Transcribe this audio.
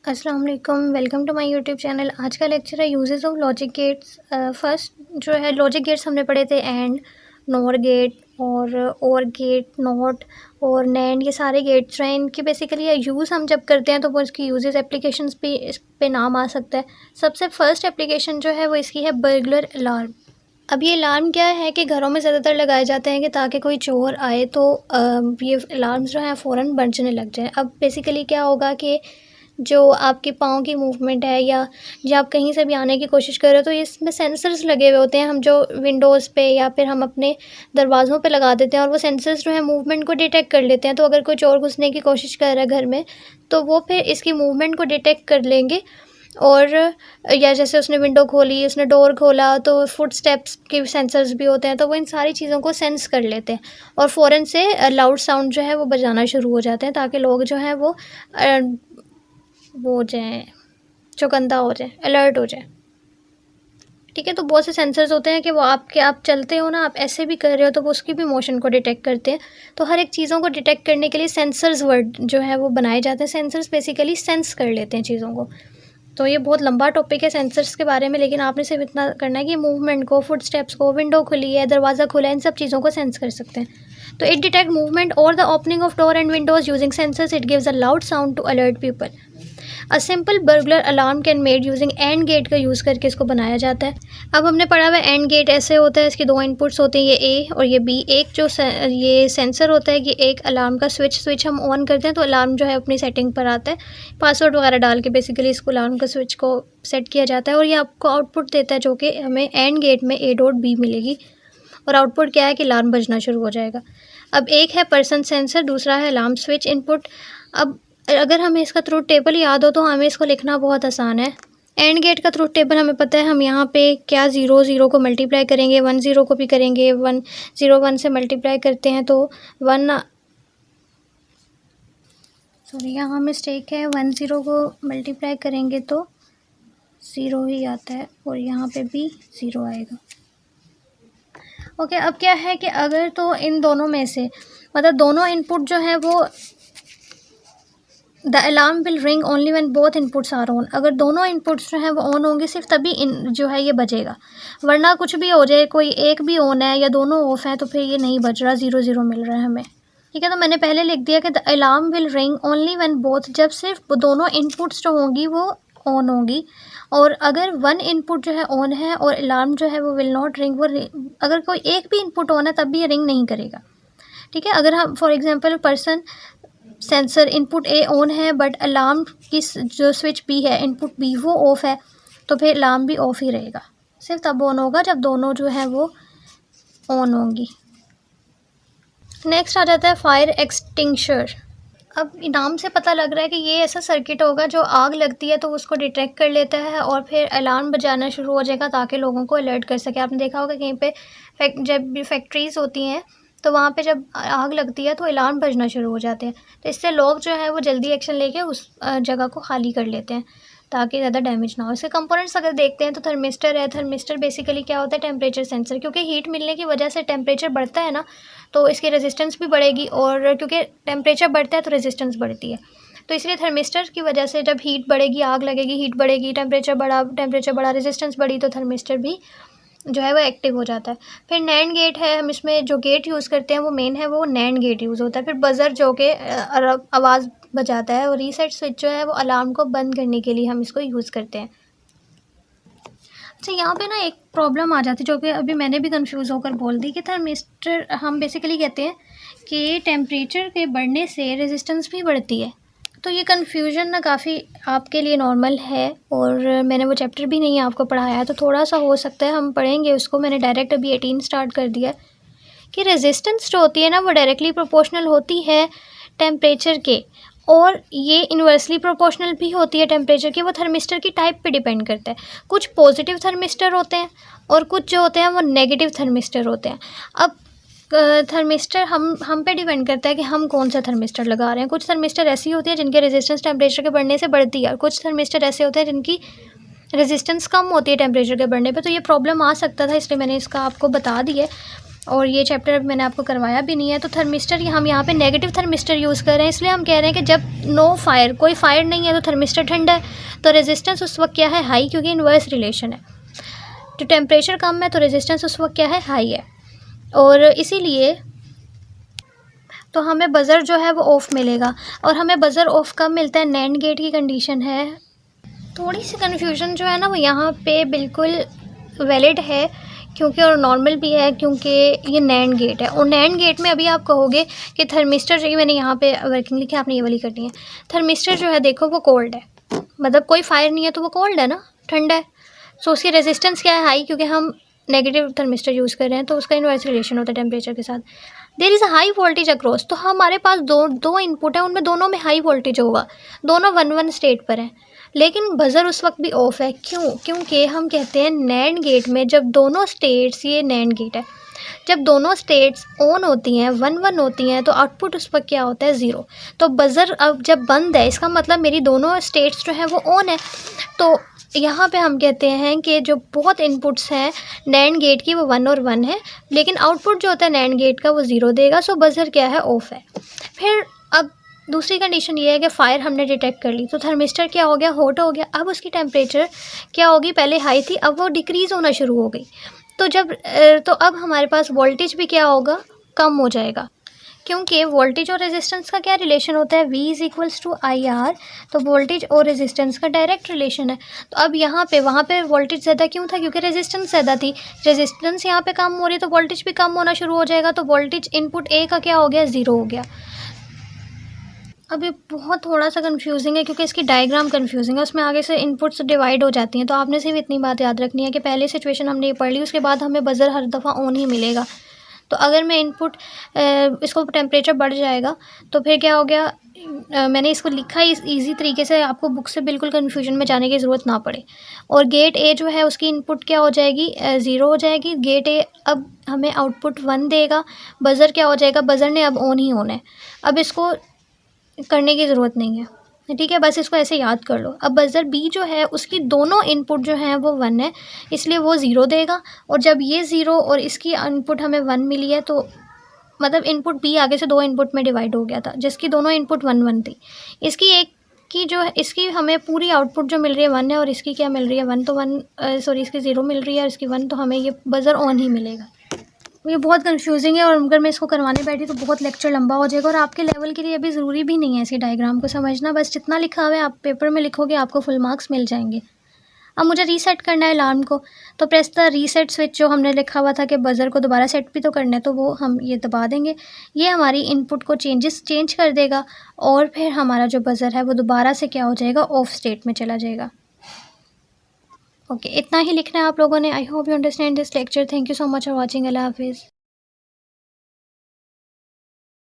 अस्सलाम वालेकुम, welcome to my YouTube channel. आज का लेक्चर है uses of logic gates. First जो है लॉजिक गेट्स हमने पढ़े थे एंड, नॉर गेट और गेट, नॉट और नैंड, ये सारे गेट्स हैं। इनके बेसिकली यूज़ हम जब करते हैं तो वो इसकी यूजेस एप्लीकेशंस पे इस पे नाम आ सकता है। सबसे फर्स्ट एप्लीकेशन जो है वो इसकी है बर्गलर अलार्म। अब ये अलार्म क्या है कि घरों में ज़्यादातर लगाए जाते हैं कि ताकि कोई चोर आए तो ये अलार्म्स जो हैं फ़ौरन बजने लग जाए। अब बेसिकली क्या होगा कि जो आपके पाँव की मूवमेंट है या जब आप कहीं से भी आने की कोशिश कर रहे हो तो इसमें सेंसर्स लगे हुए होते हैं। हम जो विंडोज़ पे या फिर हम अपने दरवाज़ों पे लगा देते हैं और वो सेंसर्स जो है मूवमेंट को डिटेक्ट कर लेते हैं। तो अगर कोई चोर घुसने की कोशिश कर रहा है घर में तो वो फिर इसकी मूवमेंट को डिटेक्ट कर लेंगे। और या जैसे उसने विंडो खोली, उसने डोर खोला तो फुट स्टेप्स के सेंसर्स भी होते हैं, तो वो इन सारी चीज़ों को सेंस कर लेते हैं और फ़ौरन से लाउड साउंड जो है वो बजाना शुरू हो जाते हैं ताकि लोग जो हैं वो हो जाए, चौकन्ना हो जाए, अलर्ट हो जाए। ठीक है, तो बहुत से सेंसर्स होते हैं कि वो आप चलते हो ना, आप ऐसे भी कर रहे हो तो वो उसकी भी मोशन को डिटेक्ट करते हैं। तो हर एक चीज़ों को डिटेक्ट करने के लिए सेंसर्स वर्ड जो है वो बनाए जाते हैं। सेंसर्स बेसिकली सेंस कर लेते हैं चीज़ों को। तो ये बहुत लंबा टॉपिक है सेंसर्स के बारे में, लेकिन आपने सिर्फ इतना करना है कि मूवमेंट को, फुट स्टेप्स को, विंडो खुली है, दरवाज़ा खुला है, इन सब चीज़ों को सेंस कर सकते हैं। तो इट डिटेक्ट मूवमेंट और the opening of door and windows using sensors. It gives a loud sound to alert people. A simple burglar alarm can made using and gate का यूज़ करके इसको बनाया जाता है। अब हमने पढ़ा हुआ एंड गेट ऐसे होता है, इसकी दो इनपुट्स होते हैं, ये ए और ये बी। एक जो ये सेंसर होता है कि एक अलार्म का स्विच हम ऑन करते हैं तो अलार्म जो है अपनी सेटिंग पर आता है, पासवर्ड वगैरह डाल के बेसिकली इसको अलार्म का स्विच को सेट किया जाता है और ये आपको आउटपुट देता है जो कि हमें एंड गेट में ए डॉट बी मिलेगी। और आउटपुट क्या है कि अलार्म बजना शुरू हो जाएगा। अब एक है पर्सन सेंसर, दूसरा है अलार्म स्विच इनपुट। अब अगर हमें इसका ट्रूथ टेबल याद हो तो हमें इसको लिखना बहुत आसान है। एंड गेट का ट्रूथ टेबल हमें पता है, हम यहाँ पे क्या 0 0 को मल्टीप्लाई करेंगे, 1 0 को भी करेंगे, 1 0 1 से मल्टीप्लाई करते हैं तो 1, सॉरी यहाँ मिस्टेक है, 1 0 को मल्टीप्लाई करेंगे तो 0 ही आता है और यहाँ पे भी 0 आएगा। ओके, अब क्या है कि अगर तो इन दोनों में से मतलब दोनों इनपुट जो है वो the alarm will ring only when both inputs are on. अगर दोनों इनपुट्स जो हैं वो ऑन होंगे सिर्फ तभी जो है ये बजेगा, वरना कुछ भी हो जाए, कोई एक भी ऑन है या दोनों ऑफ है तो फिर ये नहीं बज रहा, 0 0 मिल रहा है हमें। ठीक है, तो मैंने पहले लिख दिया कि the alarm will ring only when both, जब सिर्फ दोनों इनपुट्स जो होंगी वो ऑन होंगी। और अगर वन इनपुट जो है ऑन है और अलार्म जो है वो विल नॉट रिंग, अगर कोई एक भी इनपुट ऑन है तब भी ये रिंग नहीं करेगा। ठीक है, अगर हम for example person sensor input A on है बट अलार्म की जो स्विच बी है, इनपुट बी, वो ऑफ है तो फिर अलार्म भी ऑफ ही रहेगा। सिर्फ तब ऑन होगा जब दोनों जो है वो ऑन होंगी। नेक्स्ट आ जाता है फायर एक्सटिंग्विशर। अब नाम से पता लग रहा है कि ये ऐसा सर्किट होगा जो आग लगती है तो उसको डिटेक्ट कर लेता है और फिर अलार्म बजाना शुरू हो जाएगा ताकि लोगों को अलर्ट कर सके। आपने देखा होगा कहीं पे जब भी फैक्ट्रीज़ होती हैं तो वहाँ पे जब आग लगती है तो अलार्म बजना शुरू हो जाते हैं, तो इससे लोग जो है वो जल्दी एक्शन लेके उस जगह को खाली कर लेते हैं ताकि ज़्यादा डैमेज ना हो। इसके कंपोनेंट्स अगर देखते हैं तो थर्मिस्टर है। थर्मिस्टर बेसिकली क्या होता है, टेम्परेचर सेंसर। क्योंकि हीट मिलने की वजह से टेम्परेचर बढ़ता है ना, तो इसकी रेजिस्टेंस भी बढ़ेगी और क्योंकि टेम्परेचर बढ़ता है तो रेजिस्टेंस बढ़ती है। तो इसलिए थर्मिस्टर की वजह से जब हीट बढ़ेगी, आग लगेगी, हीट बढ़ेगी, टेम्परेचर बढ़ा, रेजिस्टेंस बढ़ी तो थर्मिस्टर भी जो है वो एक्टिव हो जाता है। फिर नैंड गेट है, हम इसमें जो गेट यूज़ करते हैं वो मेन है, वो नैंड गेट यूज़ होता है। फिर बज़र जो कि आवाज़ बजाता है और रीसेट स्विच जो है वो अलार्म को बंद करने के लिए हम इसको यूज़ करते हैं। अच्छा, यहाँ पे ना एक प्रॉब्लम आ जाती है जो कि अभी मैंने भी कंफ्यूज होकर बोल दी कि थर्मिस्टर हम बेसिकली कहते हैं कि टेम्परेचर के बढ़ने से रेजिस्टेंस भी बढ़ती है। तो ये कन्फ्यूजन ना काफ़ी आपके लिए नॉर्मल है और मैंने वो चैप्टर भी नहीं आपको पढ़ाया है तो थोड़ा सा हो सकता है हम पढ़ेंगे उसको। मैंने डायरेक्ट अभी 18 स्टार्ट कर दिया कि रेजिस्टेंस जो होती है ना वो डायरेक्टली प्रोपोर्शनल होती है टेम्परेचर के, और ये इन्वर्सली प्रोपोर्शनल भी होती है टेम्परेचर की। वो थर्मिस्टर की टाइप पे डिपेंड करता है। कुछ पॉजिटिव थर्मिस्टर होते हैं और कुछ जो होते हैं वो नेगेटिव थर्मिस्टर होते हैं। अब थर्मिस्टर हम पे डिपेंड करता है कि हम कौन सा थर्मिस्टर लगा रहे हैं। कुछ थर्मिस्टर ऐसी होती है जिनके रेजिस्टेंस टेम्परेचर के बढ़ने से बढ़ती है और कुछ थर्मिस्टर ऐसे होते हैं जिनकी रेजिस्टेंस कम होती है टेम्परेचर के बढ़ने पे। तो ये प्रॉब्लम आ सकता था, इसलिए मैंने इसका आपको बता दिया। और ये चैप्टर मैंने आपको करवाया भी नहीं है। तो थर्मिस्टर हम यहाँ पे नेगेटिव थर्मिस्टर यूज़ कर रहे हैं, इसलिए हम कह रहे हैं कि जब नो फायर, कोई फायर नहीं है तो थर्मिस्टर ठंडा है, तो रेजिस्टेंस उस वक्त क्या है, हाई, क्योंकि इन्वर्स रिलेशन है। तो टेम्परेचर कम है तो रेजिस्टेंस उस वक्त क्या है, हाई है। और इसीलिए तो हमें बज़र जो है वो ऑफ़ मिलेगा। और हमें बज़र ऑफ़ कब मिलता है, नैंड गेट की कंडीशन है। थोड़ी सी कन्फ्यूजन जो है ना वो यहाँ पे बिल्कुल वैलिड है, क्योंकि और नॉर्मल भी है, क्योंकि ये नैंड गेट है। और नैंड गेट में अभी आप कहोगे कि थर्मिस्टर जो, मैंने यहाँ पे वर्किंग लिखी है, आपने ये वाली करनी है। थर्मिस्टर जो है देखो वो कोल्ड है, मतलब कोई फायर नहीं है तो वो कोल्ड है ना, ठंडा है। सो उसकी रेजिस्टेंस क्या है, हाई, क्योंकि हम नेगेटिव थर्मिस्टर यूज़ कर रहे हैं तो उसका इनवर्स रिलेशन होता है टेम्परेचर के साथ। There is a high voltage across, तो हमारे पास दो इनपुट है, उनमें दोनों में हाई वोल्टेज होगा, दोनों 1-1 स्टेट पर हैं। लेकिन बज़र उस वक्त भी ऑफ है, क्यों, क्योंकि हम कहते हैं नैंड गेट में जब दोनों स्टेट्स, ये नैंड गेट है, जब दोनों स्टेट्स ऑन होती हैं, 1-1 होती हैं, तो आउटपुट उस वक्त क्या होता है, 0। तो बज़र अब जब बंद है, इसका मतलब मेरी दोनों स्टेट्स जो हैं वो ऑन है। तो यहाँ पे हम कहते हैं कि जो बहुत इनपुट्स हैं नैंड गेट की वो 1 और 1 है, लेकिन आउटपुट जो होता है नैंड गेट का वो 0 देगा। सो बज़र क्या है, ऑफ है। फिर अब दूसरी कंडीशन ये है कि फ़ायर हमने डिटेक्ट कर ली, तो थर्मिस्टर क्या हो गया, हॉट हो गया। अब उसकी टेम्परेचर क्या होगी, पहले हाई थी, अब वो डिक्रीज़ होना शुरू हो गई। तो तो अब हमारे पास वोल्टेज भी क्या होगा, कम हो जाएगा, क्योंकि वोल्टेज और रेजिस्टेंस का क्या रिलेशन होता है, V इज़ टू IR। तो वोल्टेज और रेजिस्टेंस का डायरेक्ट रिलेशन है। तो अब यहाँ पे, वहाँ पे वोल्टेज ज़्यादा क्यों था, क्योंकि रेजिस्टेंस ज़्यादा थी। रेजिस्टेंस यहाँ पे कम हो रही है तो वोल्टेज भी कम होना शुरू हो जाएगा। तो वोल्टेज इनपुट A का क्या हो गया, 0 हो गया। अब ये बहुत थोड़ा सा कन्फ्यूजिंग है, क्योंकि इसकी डायग्राम कन्फ्यूजिंग है, उसमें आगे से इनपुट्स डिवाइड हो जाती हैं। तो आपने सिर्फ इतनी बात याद रखनी है कि पहले सिचुएशन हमने ये पढ़ ली, उसके बाद हमें बज़र हर दफ़ा ऑन ही मिलेगा। तो अगर मैं इनपुट इसको टेम्परेचर बढ़ जाएगा तो फिर क्या हो गया, मैंने इसको लिखा इस ईजी तरीके से, आपको बुक से बिल्कुल कन्फ्यूजन में जाने की ज़रूरत ना पड़े। और गेट ए जो है उसकी इनपुट क्या हो जाएगी, 0 हो जाएगी। गेट ए अब हमें आउटपुट 1 देगा। बज़र क्या हो जाएगा, बज़र ने अब ऑन ही होना है, अब इसको करने की ज़रूरत नहीं है, ठीक है, बस इसको ऐसे याद कर लो। अब बज़र बी जो है उसकी दोनों इनपुट जो हैं वो 1 है, इसलिए वो 0 देगा। और जब ये 0 और इसकी इनपुट हमें 1 मिली है, तो मतलब इनपुट बी आगे से 2 इनपुट में डिवाइड हो गया था, जिसकी दोनों इनपुट 1-1 थी। इसकी एक की जो है, इसकी हमें पूरी आउटपुट जो मिल रही है 1 है, और इसकी क्या मिल रही है, 1, तो 1 सॉरी इसकी 0 मिल रही है और इसकी 1, तो हमें ये बज़र ऑन ही मिलेगा। ये बहुत कंफ्यूजिंग है, और अगर मैं इसको करवाने बैठी तो बहुत लेक्चर लंबा हो जाएगा, और आपके लेवल के लिए अभी ज़रूरी भी नहीं है इसकी डायग्राम को समझना। बस जितना लिखा हुआ है आप पेपर में लिखोगे, आपको फुल मार्क्स मिल जाएंगे। अब मुझे रीसेट करना है अलार्म को, तो प्रेस द रीसेट स्विच, जो हमने लिखा हुआ था कि बज़र को दोबारा सेट भी तो करना है, तो वो हम ये दबा देंगे। ये हमारी इनपुट को चेंज कर देगा, और फिर हमारा जो बज़र है वो दोबारा से क्या हो जाएगा, ऑफ स्टेट में चला जाएगा। ओके, इतना ही लिखना है आप लोगों ने। I hope you understand this lecture. Thank you so much for watching. अल्लाह हाफिज़।